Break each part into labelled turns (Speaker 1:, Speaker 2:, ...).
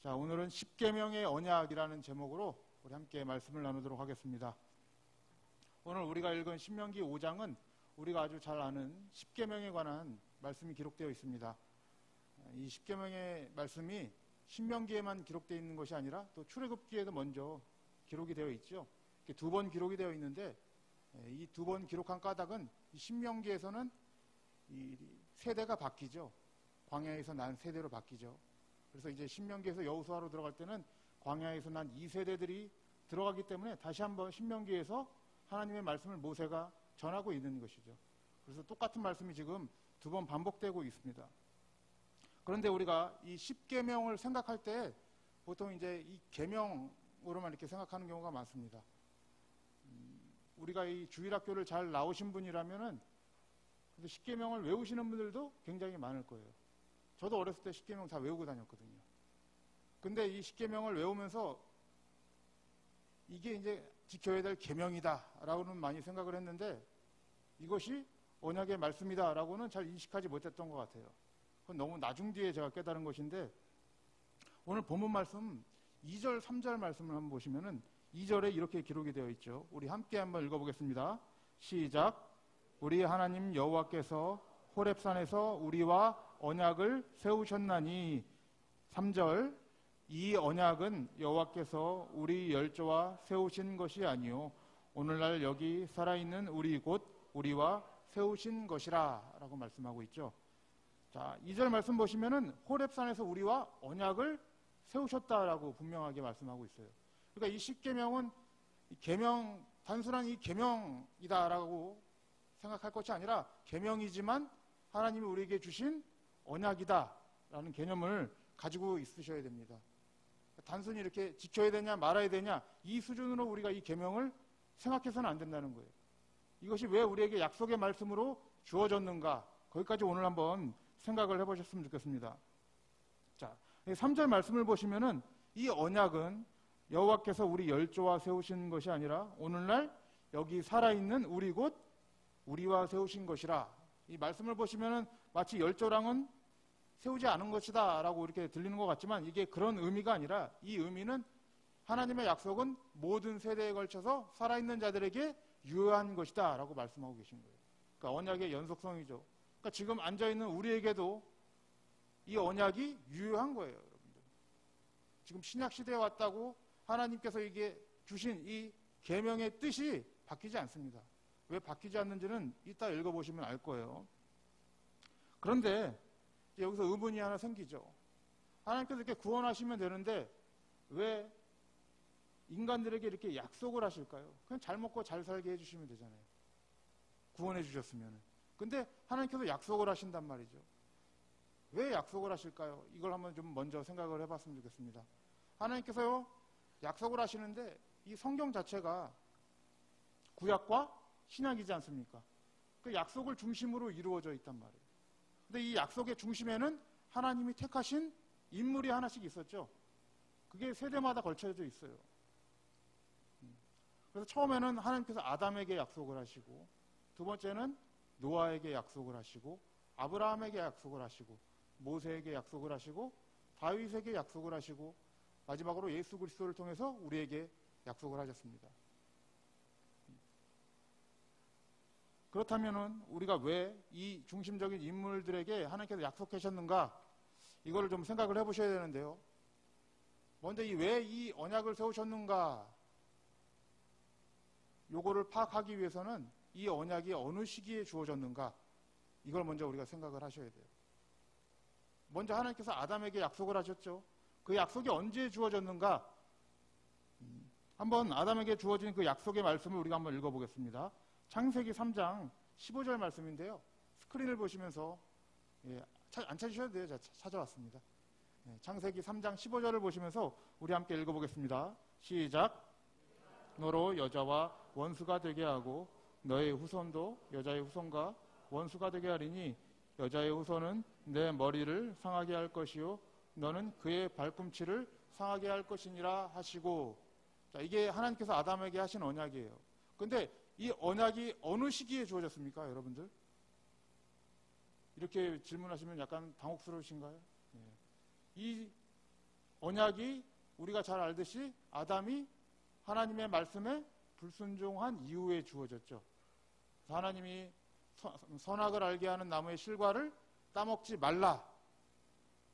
Speaker 1: 자, 오늘은 십계명의 언약이라는 제목으로 우리 함께 말씀을 나누도록 하겠습니다. 오늘 우리가 읽은 신명기 5장은 우리가 아주 잘 아는 십계명에 관한 말씀이 기록되어 있습니다. 이 십계명의 말씀이 신명기에만 기록되어 있는 것이 아니라 또 출애굽기에도 먼저 기록이 되어 있죠. 두 번 기록이 되어 있는데 이 두 번 기록한 까닭은 이 신명기에서는 이 세대가 바뀌죠. 광야에서 난 세대로 바뀌죠. 그래서 이제 신명기에서 여호수아로 들어갈 때는 광야에서 난 2세대들이 들어가기 때문에 다시 한번 신명기에서 하나님의 말씀을 모세가 전하고 있는 것이죠. 그래서 똑같은 말씀이 지금 두 번 반복되고 있습니다. 그런데 우리가 이 십계명을 생각할 때 보통 이제 이 계명으로만 이렇게 생각하는 경우가 많습니다. 우리가 이 주일학교를 잘 나오신 분이라면은 십계명을 외우시는 분들도 굉장히 많을 거예요. 저도 어렸을 때 십계명 다 외우고 다녔거든요. 근데 이 십계명을 외우면서 이게 이제 지켜야 될 계명이다라고는 많이 생각을 했는데 이것이 언약의 말씀이다라고는 잘 인식하지 못했던 것 같아요. 그건 너무 나중 뒤에 제가 깨달은 것인데 오늘 본문 말씀 2절, 3절 말씀을 한번 보시면은 2절에 이렇게 기록이 되어 있죠. 우리 함께 한번 읽어보겠습니다. 시작. 우리 하나님 여호와께서 호렙산에서 우리와 언약을 세우셨나니 3절. 이 언약은 여호와께서 우리 열조와 세우신 것이 아니요 오늘날 여기 살아있는 우리 곧 우리와 세우신 것이라 라고 말씀하고 있죠. 자, 2절 말씀 보시면은 호렙산에서 우리와 언약을 세우셨다라고 분명하게 말씀하고 있어요. 그러니까 이 십계명은 계명, 단순한 이 계명이다라고 생각할 것이 아니라 계명이지만 하나님이 우리에게 주신 언약이다라는 개념을 가지고 있으셔야 됩니다. 단순히 이렇게 지켜야 되냐 말아야 되냐 이 수준으로 우리가 이 계명을 생각해서는 안 된다는 거예요. 이것이 왜 우리에게 약속의 말씀으로 주어졌는가 거기까지 오늘 한번 생각을 해보셨으면 좋겠습니다. 자, 3절 말씀을 보시면은 이 언약은 여호와께서 우리 열조와 세우신 것이 아니라 오늘날 여기 살아있는 우리 곧 우리와 세우신 것이라. 이 말씀을 보시면은 마치 열조랑은 세우지 않은 것이다 라고 이렇게 들리는 것 같지만 이게 그런 의미가 아니라 이 의미는 하나님의 약속은 모든 세대에 걸쳐서 살아있는 자들에게 유효한 것이다 라고 말씀하고 계신 거예요. 그러니까 언약의 연속성이죠. 그러니까 지금 앉아있는 우리에게도 이 언약이 유효한 거예요, 여러분들. 지금 신약시대에 왔다고 하나님께서 이게 주신 이 계명의 뜻이 바뀌지 않습니다. 왜 바뀌지 않는지는 이따 읽어보시면 알 거예요. 그런데 여기서 의문이 하나 생기죠. 하나님께서 이렇게 구원하시면 되는데 왜 인간들에게 이렇게 약속을 하실까요? 그냥 잘 먹고 잘 살게 해주시면 되잖아요. 구원해 주셨으면. 근데 하나님께서 약속을 하신단 말이죠. 왜 약속을 하실까요? 이걸 한번 좀 먼저 생각을 해봤으면 좋겠습니다. 하나님께서요 약속을 하시는데 이 성경 자체가 구약과 신약이지 않습니까? 그 약속을 중심으로 이루어져 있단 말이에요. 근데 이 약속의 중심에는 하나님이 택하신 인물이 하나씩 있었죠. 그게 세대마다 걸쳐져 있어요. 그래서 처음에는 하나님께서 아담에게 약속을 하시고 두 번째는 노아에게 약속을 하시고 아브라함에게 약속을 하시고 모세에게 약속을 하시고 다윗에게 약속을 하시고 마지막으로 예수 그리스도를 통해서 우리에게 약속을 하셨습니다. 그렇다면은 우리가 왜 이 중심적인 인물들에게 하나님께서 약속하셨는가 이거를 좀 생각을 해보셔야 되는데요. 먼저 왜 이 언약을 세우셨는가 요거를 파악하기 위해서는 이 언약이 어느 시기에 주어졌는가 이걸 먼저 우리가 생각을 하셔야 돼요. 먼저 하나님께서 아담에게 약속을 하셨죠. 그 약속이 언제 주어졌는가 한번 아담에게 주어진 그 약속의 말씀을 우리가 한번 읽어보겠습니다. 창세기 3장 15절 말씀인데요. 스크린을 보시면서 안 찾으셔도 돼요. 제가 찾아왔습니다. 창세기 3장 15절을 보시면서 우리 함께 읽어보겠습니다. 시작. 너로 여자와 원수가 되게 하고 너의 후손도 여자의 후손과 원수가 되게 하리니 여자의 후손은 내 머리를 상하게 할 것이요 너는 그의 발꿈치를 상하게 할 것이니라 하시고. 자, 이게 하나님께서 아담에게 하신 언약이에요. 근데 이 언약이 어느 시기에 주어졌습니까, 여러분들? 이렇게 질문하시면 약간 당혹스러우신가요? 이 언약이 우리가 잘 알듯이 아담이 하나님의 말씀에 불순종한 이후에 주어졌죠. 하나님이 선악을 알게 하는 나무의 실과를 따먹지 말라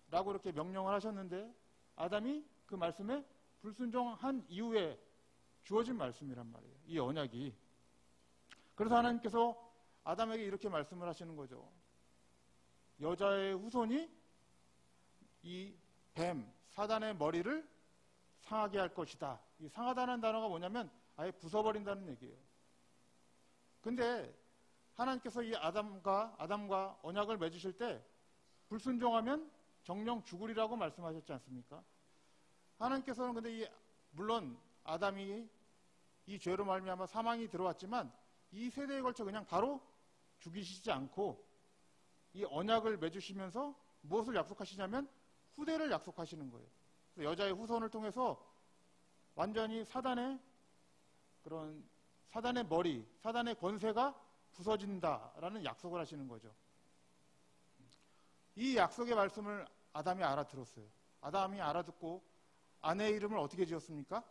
Speaker 1: 라고 이렇게 명령을 하셨는데 아담이 그 말씀에 불순종한 이후에 주어진 말씀이란 말이에요. 이 언약이. 그래서 하나님께서 아담에게 이렇게 말씀을 하시는 거죠. 여자의 후손이 이 뱀, 사단의 머리를 상하게 할 것이다. 이 상하다는 단어가 뭐냐면 아예 부숴버린다는 얘기예요. 근데 하나님께서 이 아담과 언약을 맺으실 때 불순종하면 정령 죽으리라고 말씀하셨지 않습니까? 하나님께서는 근데 물론 아담이 이 죄로 말미암아 사망이 들어왔지만 이 세대에 걸쳐 그냥 바로 죽이시지 않고 이 언약을 맺으시면서 무엇을 약속하시냐면 후대를 약속하시는 거예요. 그래서 여자의 후손을 통해서 완전히 사단의 머리, 사단의 권세가 부서진다라는 약속을 하시는 거죠. 이 약속의 말씀을 아담이 알아들었어요. 아담이 알아듣고 아내의 이름을 어떻게 지었습니까?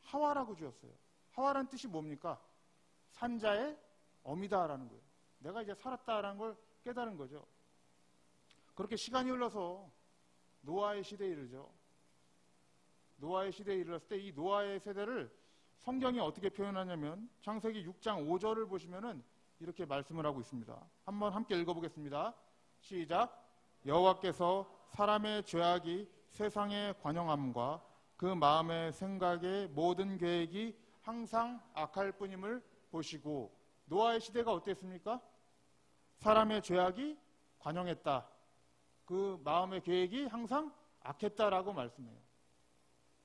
Speaker 1: 하와라고 지었어요. 하와라는 뜻이 뭡니까? 산자의 어미다라는 거예요. 내가 이제 살았다라는 걸 깨달은 거죠. 그렇게 시간이 흘러서 노아의 시대에 이르죠. 노아의 시대에 이르렀을 때 이 노아의 세대를 성경이 어떻게 표현하냐면 창세기 6장 5절을 보시면은 이렇게 말씀을 하고 있습니다. 한번 함께 읽어보겠습니다. 시작. 여호와께서 사람의 죄악이 세상의 관영함과 그 마음의 생각의 모든 계획이 항상 악할 뿐임을 보시고. 노아의 시대가 어땠습니까? 사람의 죄악이 관영했다. 그 마음의 계획이 항상 악했다라고 말씀해요.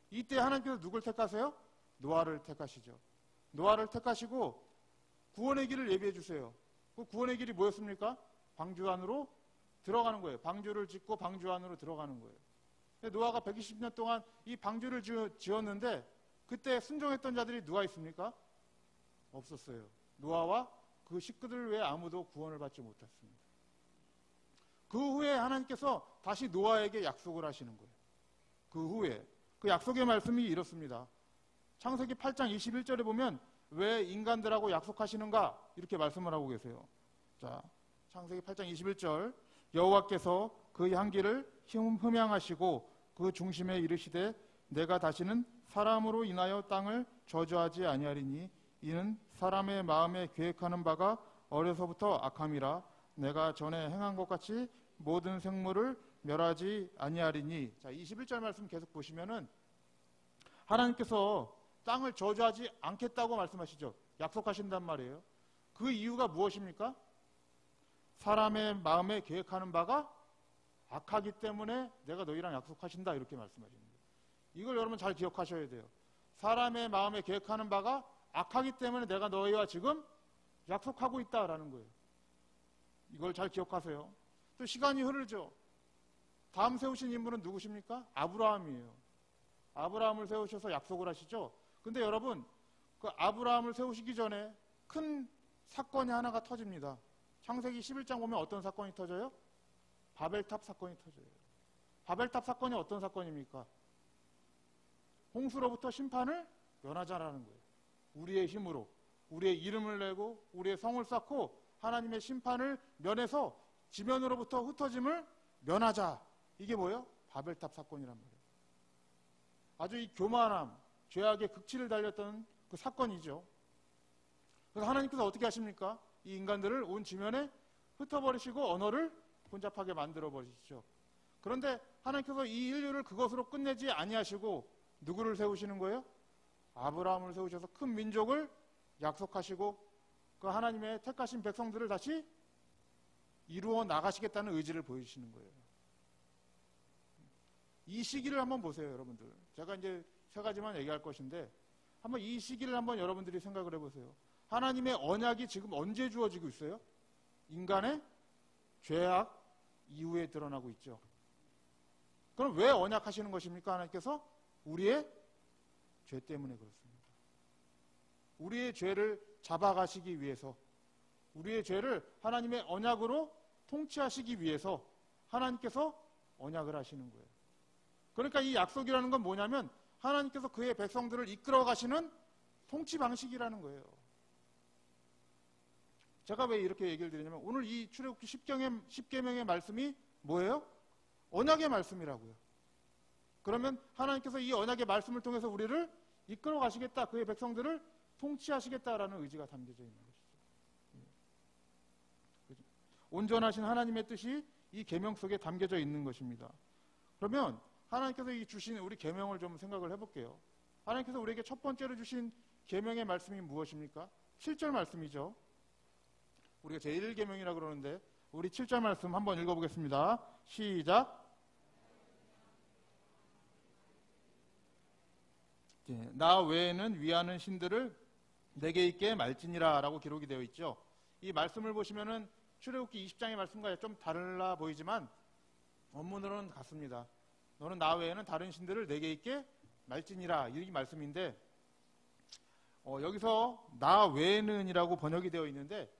Speaker 1: 이때 하나님께서 누굴 택하세요? 노아를 택하시죠. 노아를 택하시고 구원의 길을 예비해 주세요. 그 구원의 길이 뭐였습니까? 방주 안으로 들어가는 거예요. 방주를 짓고 방주 안으로 들어가는 거예요. 노아가 120년 동안 이 방주를 지었는데 그때 순종했던 자들이 누가 있습니까? 없었어요. 노아와 그 식구들 외에 아무도 구원을 받지 못했습니다. 그 후에 하나님께서 다시 노아에게 약속을 하시는 거예요. 그 후에 그 약속의 말씀이 이렇습니다. 창세기 8장 21절에 보면 왜 인간들하고 약속하시는가 이렇게 말씀을 하고 계세요. 자, 창세기 8장 21절 여호와께서 그의 향기를 흠향하시고 그 중심에 이르시되 내가 다시는 사람으로 인하여 땅을 저주하지 아니하리니 이는 사람의 마음에 계획하는 바가 어려서부터 악함이라 내가 전에 행한 것 같이 모든 생물을 멸하지 아니하리니. 자, 21절 말씀 계속 보시면은 하나님께서 땅을 저주하지 않겠다고 말씀하시죠. 약속하신단 말이에요. 그 이유가 무엇입니까? 사람의 마음에 계획하는 바가 악하기 때문에 내가 너희랑 약속하신다 이렇게 말씀하시는 거예요. 이걸 여러분 잘 기억하셔야 돼요. 사람의 마음에 계획하는 바가 악하기 때문에 내가 너희와 지금 약속하고 있다라는 거예요. 이걸 잘 기억하세요. 또 시간이 흐르죠. 다음 세우신 인물은 누구십니까? 아브라함이에요. 아브라함을 세우셔서 약속을 하시죠. 근데 여러분 그 아브라함을 세우시기 전에 큰 사건이 하나가 터집니다. 창세기 11장 보면 어떤 사건이 터져요? 바벨탑 사건이 터져요. 바벨탑 사건이 어떤 사건입니까? 홍수로부터 심판을 면하자라는 거예요. 우리의 힘으로 우리의 이름을 내고 우리의 성을 쌓고 하나님의 심판을 면해서 지면으로부터 흩어짐을 면하자. 이게 뭐예요? 바벨탑 사건이란 말이에요. 아주 이 교만함, 죄악의 극치를 달렸던 그 사건이죠. 그래서 하나님께서 어떻게 하십니까? 이 인간들을 온 지면에 흩어버리시고 언어를 혼잡하게 만들어버리시죠. 그런데 하나님께서 이 인류를 그것으로 끝내지 아니하시고 누구를 세우시는 거예요? 아브라함을 세우셔서 큰 민족을 약속하시고 그 하나님의 택하신 백성들을 다시 이루어 나가시겠다는 의지를 보여주시는 거예요. 이 시기를 한번 보세요, 여러분들. 제가 이제 세 가지만 얘기할 것인데 한번 이 시기를 한번 여러분들이 생각을 해보세요. 하나님의 언약이 지금 언제 주어지고 있어요? 인간의 죄악 이후에 드러나고 있죠. 그럼 왜 언약하시는 것입니까? 하나님께서 우리의 죄 때문에 그렇습니다. 우리의 죄를 잡아가시기 위해서, 우리의 죄를 하나님의 언약으로 통치하시기 위해서 하나님께서 언약을 하시는 거예요. 그러니까 이 약속이라는 건 뭐냐면 하나님께서 그의 백성들을 이끌어 가시는 통치 방식이라는 거예요. 제가 왜 이렇게 얘기를 드리냐면 오늘 이 출애굽기 10계명의 말씀이 뭐예요? 언약의 말씀이라고요. 그러면 하나님께서 이 언약의 말씀을 통해서 우리를 이끌어 가시겠다, 그의 백성들을 통치하시겠다라는 의지가 담겨져 있는 것이죠. 온전하신 하나님의 뜻이 이 계명 속에 담겨져 있는 것입니다. 그러면 하나님께서 이 주신 우리 계명을 좀 생각을 해볼게요. 하나님께서 우리에게 첫 번째로 주신 계명의 말씀이 무엇입니까? 7절 말씀이죠. 우리가 제1계명이라고 그러는데 우리 7절 말씀 한번 읽어보겠습니다. 시작. 나 외에는 위하는 신들을 내게 있게 말지니라 라고 기록이 되어 있죠. 이 말씀을 보시면은 출애굽기 20장의 말씀과 좀 달라 보이지만 원문으로는 같습니다. 너는 나 외에는 다른 신들을 내게 있게 말지니라, 이 말씀인데 여기서 나 외에는 이라고 번역이 되어 있는데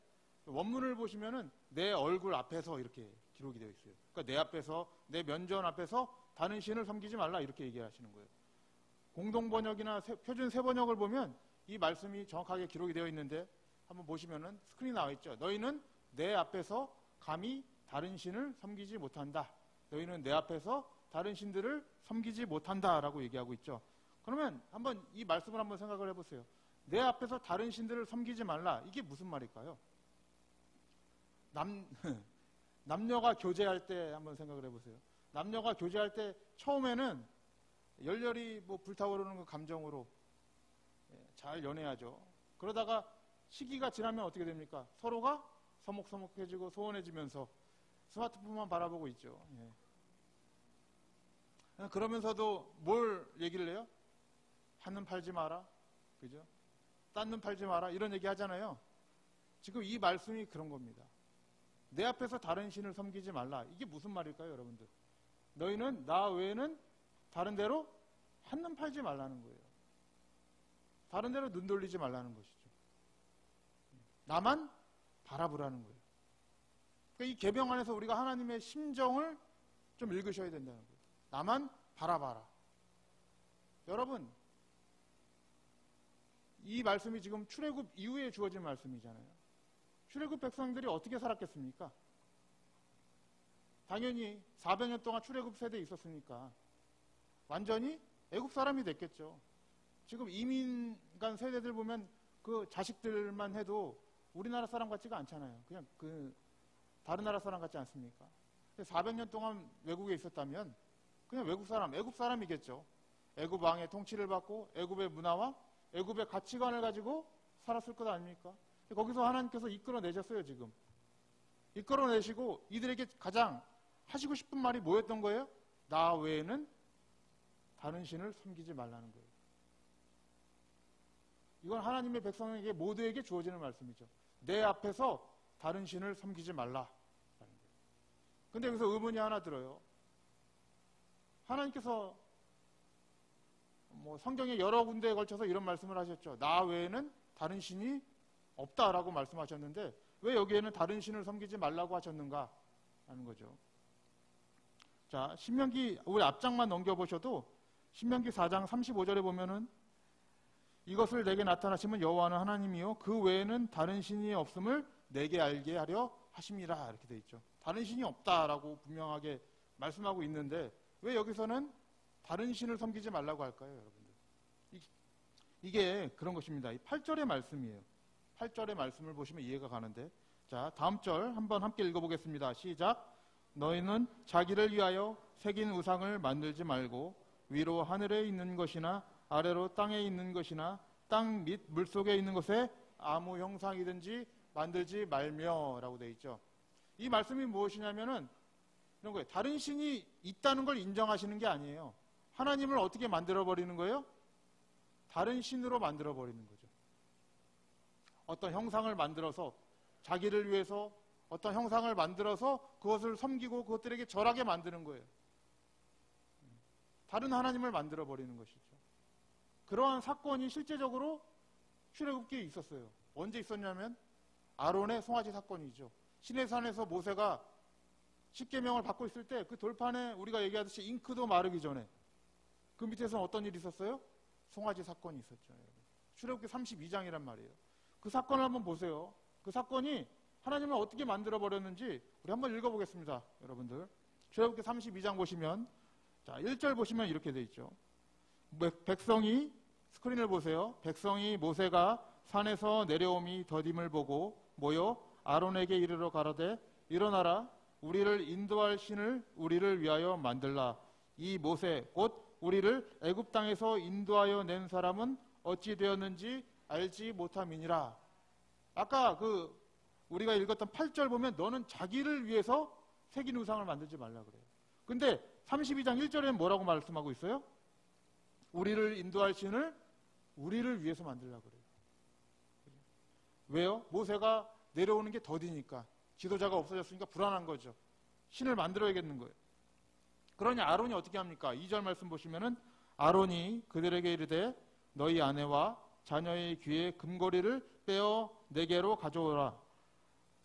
Speaker 1: 원문을 보시면은 내 얼굴 앞에서 이렇게 기록이 되어 있어요. 그러니까 내 앞에서, 내 면전 앞에서 다른 신을 섬기지 말라, 이렇게 얘기하시는 거예요. 공동번역이나 표준 세번역을 보면 이 말씀이 정확하게 기록이 되어 있는데 한번 보시면은 스크린이 나와 있죠. 너희는 내 앞에서 감히 다른 신을 섬기지 못한다. 너희는 내 앞에서 다른 신들을 섬기지 못한다 라고 얘기하고 있죠. 그러면 한번 이 말씀을 한번 생각을 해보세요. 내 앞에서 다른 신들을 섬기지 말라, 이게 무슨 말일까요? 남녀가 교제할 때 한번 생각을 해보세요. 남녀가 교제할 때 처음에는 열렬히 불타오르는 그 감정으로 잘 연애하죠. 그러다가 시기가 지나면 어떻게 됩니까? 서로가 서먹서먹해지고 소원해지면서 스마트폰만 바라보고 있죠. 그러면서도 뭘 얘기를 해요? 한눈 팔지 마라, 그죠? 딴 눈 팔지 마라, 이런 얘기 하잖아요. 지금 이 말씀이 그런 겁니다. 내 앞에서 다른 신을 섬기지 말라, 이게 무슨 말일까요, 여러분들? 너희는 나 외에는 다른 데로 한눈 팔지 말라는 거예요. 다른 데로 눈 돌리지 말라는 것이죠. 나만 바라보라는 거예요. 그러니까 이 계명 안에서 우리가 하나님의 심정을 좀 읽으셔야 된다는 거예요. 나만 바라봐라. 여러분, 이 말씀이 지금 출애굽 이후에 주어진 말씀이잖아요. 출애굽 백성들이 어떻게 살았겠습니까? 당연히 400년 동안 출애굽 세대에 있었으니까 완전히 애국 사람이 됐겠죠. 지금 이민 간 세대들 보면 그 자식들만 해도 우리나라 사람 같지가 않잖아요. 그냥 다른 나라 사람 같지 않습니까? 400년 동안 외국에 있었다면 그냥 외국 사람, 애국 사람이겠죠. 애굽 왕의 통치를 받고 애굽의 문화와 애굽의 가치관을 가지고 살았을 것 아닙니까? 거기서 하나님께서 이끌어내셨어요, 지금. 이끌어내시고 이들에게 가장 하시고 싶은 말이 뭐였던 거예요? 나 외에는 다른 신을 섬기지 말라는 거예요. 이건 하나님의 백성에게 모두에게 주어지는 말씀이죠. 내 앞에서 다른 신을 섬기지 말라. 근데 여기서 의문이 하나 들어요. 하나님께서 성경에 여러 군데에 걸쳐서 이런 말씀을 하셨죠. 나 외에는 다른 신이 없다라고 말씀하셨는데 왜 여기에는 다른 신을 섬기지 말라고 하셨는가 하는 거죠. 자, 신명기 우리 앞장만 넘겨보셔도 신명기 4장 35절에 보면은 이것을 내게 나타나시면 여호와는 하나님이요 그 외에는 다른 신이 없음을 내게 알게 하려 하심이라, 이렇게 돼 있죠. 다른 신이 없다라고 분명하게 말씀하고 있는데 왜 여기서는 다른 신을 섬기지 말라고 할까요, 여러분들? 이게 그런 것입니다. 이 8절의 말씀이에요. 8절의 말씀을 보시면 이해가 가는데, 자, 다음 절 한번 함께 읽어보겠습니다. 시작. 너희는 자기를 위하여 새긴 우상을 만들지 말고 위로 하늘에 있는 것이나 아래로 땅에 있는 것이나 땅 및 물속에 있는 것에 아무 형상이든지 만들지 말며 라고 되어 있죠. 이 말씀이 무엇이냐면은 이런 거예요. 다른 신이 있다는 걸 인정하시는 게 아니에요. 하나님을 어떻게 만들어버리는 거예요? 다른 신으로 만들어버리는 거죠. 어떤 형상을 만들어서 자기를 위해서 어떤 형상을 만들어서 그것을 섬기고 그것들에게 절하게 만드는 거예요. 다른 하나님을 만들어버리는 것이죠. 그러한 사건이 실제적으로 출애굽기에 있었어요. 언제 있었냐면 아론의 송아지 사건이죠. 시내산에서 모세가 십계명을 받고 있을 때 그 돌판에 우리가 얘기하듯이 잉크도 마르기 전에 그 밑에서는 어떤 일이 있었어요? 송아지 사건이 있었죠. 출애굽기 32장이란 말이에요. 그 사건을 한번 보세요. 그 사건이 하나님을 어떻게 만들어 버렸는지 우리 한번 읽어보겠습니다. 여러분들 출애굽기 32장 보시면, 자 1절 보시면 이렇게 돼 있죠. 백성이, 스크린을 보세요. 백성이 모세가 산에서 내려옴이 더딤을 보고 모여 아론에게 이르러 가로되 일어나라, 우리를 인도할 신을 우리를 위하여 만들라. 이 모세 곧 우리를 애굽 땅에서 인도하여 낸 사람은 어찌 되었는지 알지 못함이니라. 아까 우리가 읽었던 8절 보면 너는 자기를 위해서 새긴 우상을 만들지 말라 그래요. 근데 32장 1절에는 뭐라고 말씀하고 있어요? 우리를 인도할 신을 우리를 위해서 만들라 그래요. 왜요? 모세가 내려오는 게 더디니까, 지도자가 없어졌으니까 불안한 거죠. 신을 만들어야겠는 거예요. 그러니 아론이 어떻게 합니까? 2절 말씀 보시면은 아론이 그들에게 이르되 너희 아내와 자녀의 귀에 금고리를 빼어 내게로 가져오라.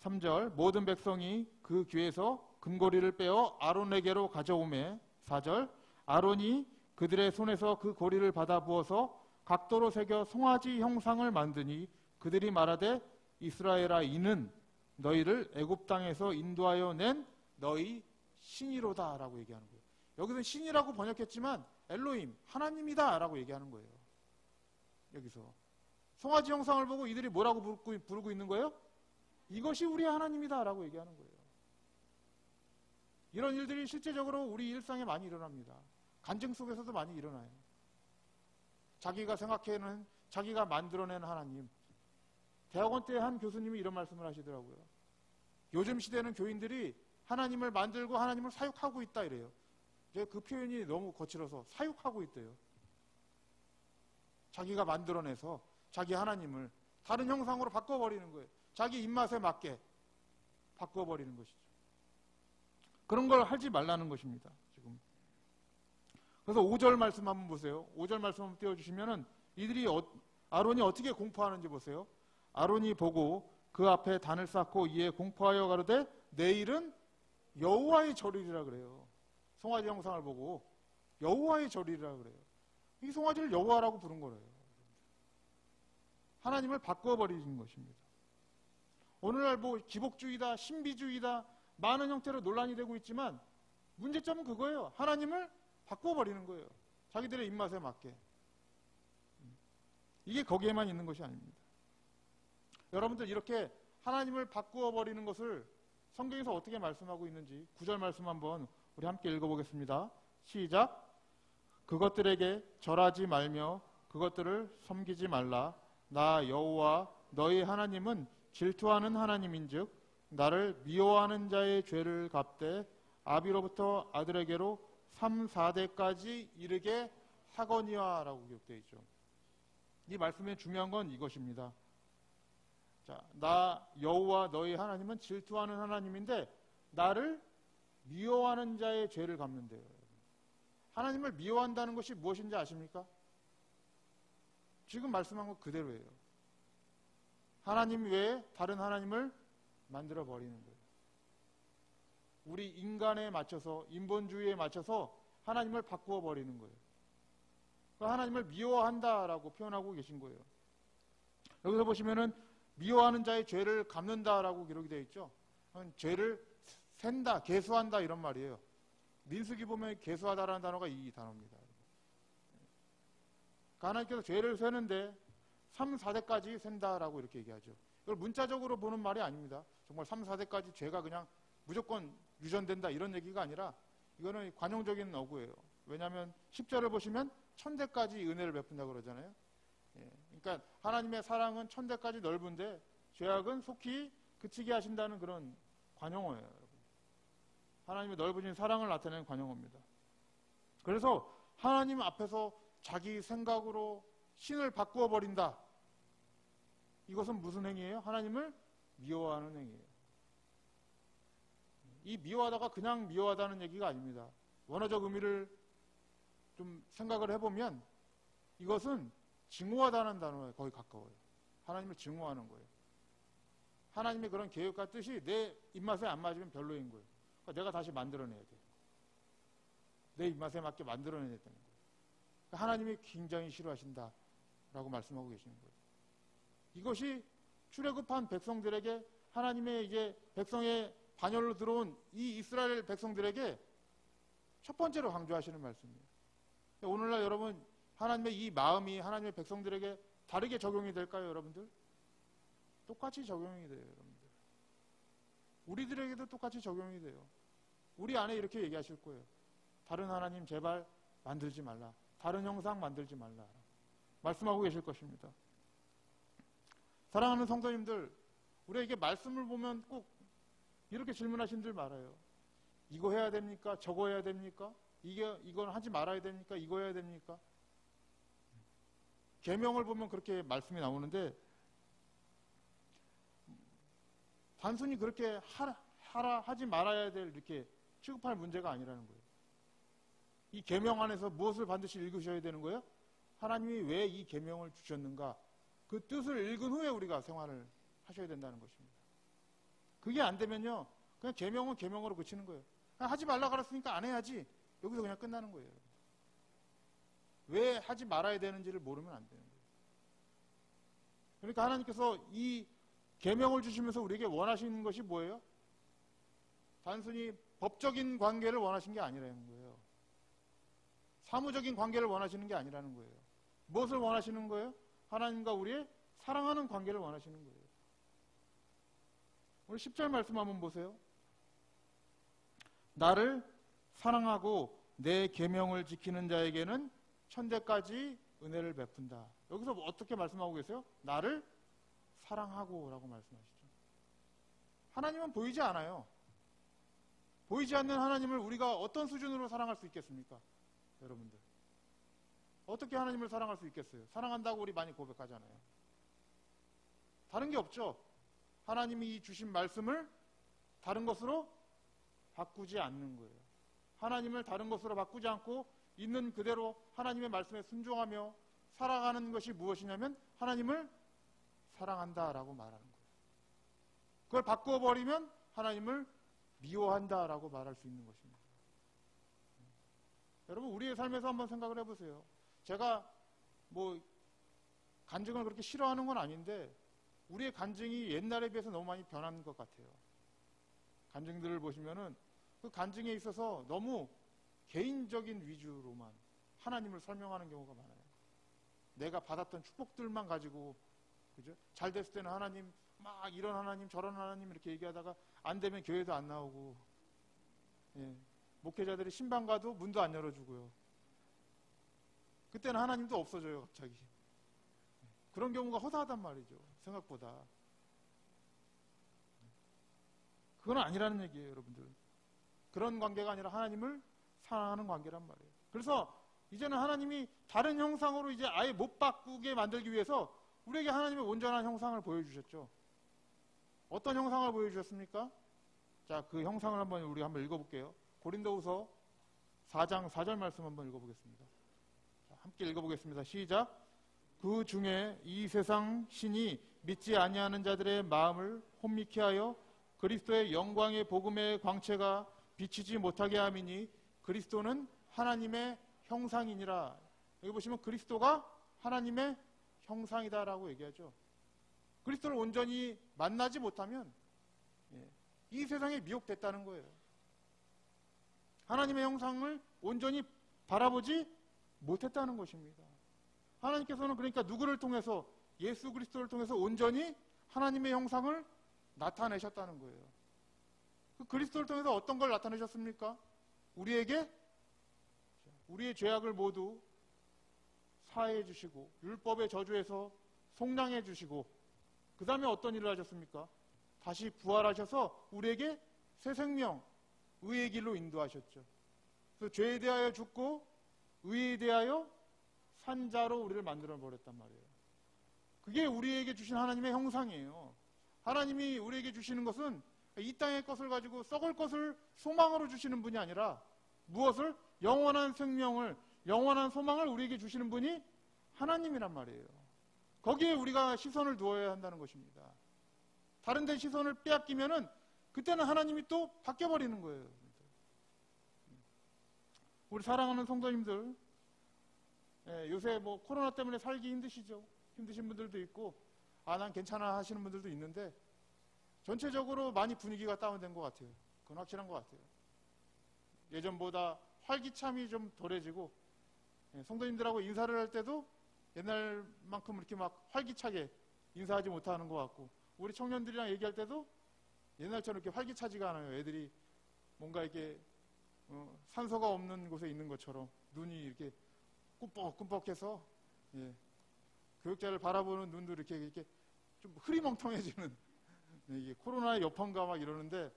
Speaker 1: 3절 모든 백성이 그 귀에서 금고리를 빼어 아론에게로 가져오매. 4절 아론이 그들의 손에서 그 고리를 받아 부어서 각도로 새겨 송아지 형상을 만드니 그들이 말하되 이스라엘아, 이는 너희를 애굽 땅에서 인도하여 낸 너희 신이로다 라고 얘기하는 거예요. 여기서는 신이라고 번역했지만 엘로힘, 하나님이다 라고 얘기하는 거예요. 여기서 송아지 형상을 보고 이들이 뭐라고 부르고 있는 거예요? 이것이 우리 하나님이다 라고 얘기하는 거예요. 이런 일들이 실제적으로 우리 일상에 많이 일어납니다. 간증 속에서도 많이 일어나요. 자기가 생각해낸, 자기가 만들어낸 하나님. 대학원 때 한 교수님이 이런 말씀을 하시더라고요. 요즘 시대는 교인들이 하나님을 만들고 하나님을 사육하고 있다 이래요. 그 표현이 너무 거칠어서 사육하고 있대요. 자기가 만들어내서 자기 하나님을 다른 형상으로 바꿔버리는 거예요. 자기 입맛에 맞게 바꿔버리는 것이죠. 그런 걸 하지 말라는 것입니다. 지금. 그래서 5절 말씀 한번 보세요. 5절 말씀 한번 띄워주시면은 이들이 아론이 어떻게 공포하는지 보세요. 아론이 보고 그 앞에 단을 쌓고 이에 공포하여 가로되 내일은 여호와의 절이라 그래요. 송아지 형상을 보고 여호와의 절이라 그래요. 이 송아지를 여호와라고 부른 거예요. 하나님을 바꿔버리는 것입니다. 오늘날 기복주의다, 신비주의다, 많은 형태로 논란이 되고 있지만 문제점은 그거예요. 하나님을 바꿔버리는 거예요. 자기들의 입맛에 맞게. 이게 거기에만 있는 것이 아닙니다. 여러분들 이렇게 하나님을 바꾸어버리는 것을 성경에서 어떻게 말씀하고 있는지 9절 말씀 한번 우리 함께 읽어보겠습니다. 시작. 그것들에게 절하지 말며 그것들을 섬기지 말라. 나 여호와 너희 하나님은 질투하는 하나님인즉 나를 미워하는 자의 죄를 갚되 아비로부터 아들에게로 3, 4대까지 이르게 하거니와 라고 기록되어 있죠. 이 말씀의 중요한 건 이것입니다. 자, 나 여호와 너희 하나님은 질투하는 하나님인데 나를 미워하는 자의 죄를 갚는데요. 하나님을 미워한다는 것이 무엇인지 아십니까? 지금 말씀한 것 그대로예요. 하나님 외에 다른 하나님을 만들어 버리는 거예요. 우리 인간에 맞춰서, 인본주의에 맞춰서 하나님을 바꾸어 버리는 거예요. 하나님을 미워한다라고 표현하고 계신 거예요. 여기서 보시면은 미워하는 자의 죄를 갚는다라고 기록이 되어 있죠. 죄를 샌다, 계수한다 이런 말이에요. 민수기 보면 계수하다라는 단어가 이 단어입니다. 하나님께서 죄를 세는데 3, 4대까지 센다라고 이렇게 얘기하죠. 이걸 문자적으로 보는 말이 아닙니다. 정말 3, 4대까지 죄가 그냥 무조건 유전된다 이런 얘기가 아니라 이거는 관용적인 어구예요. 왜냐하면 10절을 보시면 1000대까지 은혜를 베푼다고 그러잖아요. 그러니까 하나님의 사랑은 1000대까지 넓은데 죄악은 속히 그치게 하신다는 그런 관용어예요. 여러분. 하나님의 넓으신 사랑을 나타내는 관용어입니다. 그래서 하나님 앞에서 자기 생각으로 신을 바꾸어 버린다. 이것은 무슨 행위예요? 하나님을 미워하는 행위예요. 이 미워하다가 그냥 미워하다는 얘기가 아닙니다. 원어적 의미를 좀 생각을 해보면 이것은 증오하다는 단어에 거의 가까워요. 하나님을 증오하는 거예요. 하나님의 그런 계획과 뜻이 내 입맛에 안 맞으면 별로인 거예요. 그러니까 내가 다시 만들어내야 돼요. 내 입맛에 맞게 만들어내야 되는 거예요. 하나님이 굉장히 싫어하신다라고 말씀하고 계시는 거예요. 이것이 출애굽한 백성들에게 하나님의 이제 백성의 반열로 들어온 이 이스라엘 백성들에게 첫 번째로 강조하시는 말씀이에요. 오늘날 여러분 하나님의 이 마음이 하나님의 백성들에게 다르게 적용이 될까요, 여러분들? 똑같이 적용이 돼요, 여러분들. 우리들에게도 똑같이 적용이 돼요. 우리 안에 이렇게 얘기하실 거예요. 다른 하나님 제발 만들지 말라. 다른 형상 만들지 말라. 말씀하고 계실 것입니다. 사랑하는 성도님들, 우리에게 말씀을 보면 꼭 이렇게 질문하신 줄 말아요. 이거 해야 됩니까? 저거 해야 됩니까? 이건 하지 말아야 됩니까? 이거 해야 됩니까? 계명을 보면 그렇게 말씀이 나오는데 단순히 그렇게 하라 하지 말아야 될 이렇게 취급할 문제가 아니라는 거예요. 이 계명 안에서 무엇을 반드시 읽으셔야 되는 거예요? 하나님이 왜 이 계명을 주셨는가? 그 뜻을 읽은 후에 우리가 생활을 하셔야 된다는 것입니다. 그게 안 되면요, 그냥 계명은 계명으로 그치는 거예요. 그냥 하지 말라 그랬으니까 안 해야지. 여기서 그냥 끝나는 거예요. 왜 하지 말아야 되는지를 모르면 안 되는 거예요. 그러니까 하나님께서 이 계명을 주시면서 우리에게 원하시는 것이 뭐예요? 단순히 법적인 관계를 원하신 게 아니라는 거예요. 사무적인 관계를 원하시는 게 아니라는 거예요. 무엇을 원하시는 거예요? 하나님과 우리의 사랑하는 관계를 원하시는 거예요. 오늘 10절 말씀 한번 보세요. 나를 사랑하고 내 계명을 지키는 자에게는 천대까지 은혜를 베푼다. 여기서 어떻게 말씀하고 계세요? 나를 사랑하고 라고 말씀하시죠. 하나님은 보이지 않아요. 보이지 않는 하나님을 우리가 어떤 수준으로 사랑할 수 있겠습니까? 여러분들 어떻게 하나님을 사랑할 수 있겠어요? 사랑한다고 우리 많이 고백하잖아요. 다른 게 없죠. 하나님이 주신 말씀을 다른 것으로 바꾸지 않는 거예요. 하나님을 다른 것으로 바꾸지 않고 있는 그대로 하나님의 말씀에 순종하며 살아가는 것이 무엇이냐면 하나님을 사랑한다라고 말하는 거예요. 그걸 바꾸어버리면 하나님을 미워한다라고 말할 수 있는 것입니다. 여러분 우리의 삶에서 한번 생각을 해보세요. 제가 간증을 그렇게 싫어하는 건 아닌데 우리의 간증이 옛날에 비해서 너무 많이 변한 것 같아요. 간증들을 보시면은 그 간증에 있어서 너무 개인적인 위주로만 하나님을 설명하는 경우가 많아요. 내가 받았던 축복들만 가지고, 그죠? 잘 됐을 때는 하나님, 막 이런 하나님, 저런 하나님 이렇게 얘기하다가 안 되면 교회도 안 나오고, 예. 목회자들이 신방 가도 문도 안 열어주고요. 그때는 하나님도 없어져요, 갑자기. 그런 경우가 허다하단 말이죠, 생각보다. 그건 아니라는 얘기예요, 여러분들. 그런 관계가 아니라 하나님을 사랑하는 관계란 말이에요. 그래서 이제는 하나님이 다른 형상으로 이제 아예 못 바꾸게 만들기 위해서 우리에게 하나님의 온전한 형상을 보여주셨죠. 어떤 형상을 보여주셨습니까? 자, 그 형상을 우리 한번 읽어볼게요. 고린도후서 4장 4절 말씀 한번 읽어보겠습니다. 자, 함께 읽어보겠습니다. 시작. 그 중에 이 세상 신이 믿지 아니하는 자들의 마음을 혼미케 하여 그리스도의 영광의 복음의 광채가 비치지 못하게 함이니 그리스도는 하나님의 형상이니라. 여기 보시면 그리스도가 하나님의 형상이다라고 얘기하죠. 그리스도를 온전히 만나지 못하면 이 세상에 미혹됐다는 거예요. 하나님의 형상을 온전히 바라보지 못했다는 것입니다. 하나님께서는 그러니까 누구를 통해서, 예수 그리스도를 통해서 온전히 하나님의 형상을 나타내셨다는 거예요. 그 그리스도를 통해서 어떤 걸 나타내셨습니까? 우리에게 우리의 죄악을 모두 사해 주시고 율법의 저주에서 속량해 주시고 그 다음에 어떤 일을 하셨습니까? 다시 부활하셔서 우리에게 새 생명, 의의 길로 인도하셨죠. 그래서 죄에 대하여 죽고 의에 대하여 산자로 우리를 만들어 버렸단 말이에요. 그게 우리에게 주신 하나님의 형상이에요. 하나님이 우리에게 주시는 것은 이 땅의 것을 가지고 썩을 것을 소망으로 주시는 분이 아니라 무엇을? 영원한 생명을, 영원한 소망을 우리에게 주시는 분이 하나님이란 말이에요. 거기에 우리가 시선을 두어야 한다는 것입니다. 다른 데 시선을 빼앗기면은 그때는 하나님이 또 바뀌어버리는 거예요. 우리 사랑하는 성도님들, 요새 뭐 코로나 때문에 살기 힘드시죠? 힘드신 분들도 있고, 난 괜찮아 하시는 분들도 있는데, 전체적으로 많이 분위기가 다운된 것 같아요. 그건 확실한 것 같아요. 예전보다 활기참이 좀 덜해지고, 성도님들하고 인사를 할 때도 옛날만큼 이렇게 막 활기차게 인사하지 못하는 것 같고, 우리 청년들이랑 얘기할 때도 옛날처럼 이렇게 활기차지가 않아요. 애들이 뭔가 이렇게 산소가 없는 곳에 있는 것처럼 눈이 이렇게 꿈뻑꿈뻑해서, 교육자를 바라보는 눈도 이렇게 좀 흐리멍텅해지는, 이게 코로나의 여파인가 막 이러는데,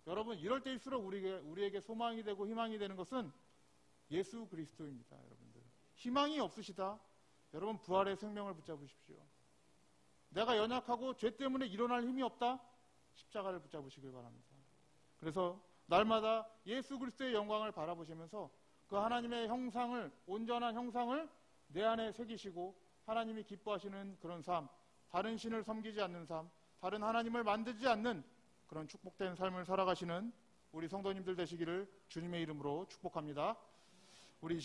Speaker 1: 여러분 이럴 때일수록 우리에게 소망이 되고 희망이 되는 것은 예수 그리스도입니다. 여러분들 희망이 없으시다? 여러분 부활의 생명을 붙잡으십시오. 내가 연약하고 죄 때문에 일어날 힘이 없다? 십자가를 붙잡으시길 바랍니다. 그래서 날마다 예수 그리스도의 영광을 바라보시면서 그 하나님의 형상을, 온전한 형상을 내 안에 새기시고 하나님이 기뻐하시는 그런 삶, 다른 신을 섬기지 않는 삶, 다른 하나님을 만들지 않는 그런 축복된 삶을 살아가시는 우리 성도님들 되시기를 주님의 이름으로 축복합니다. 우리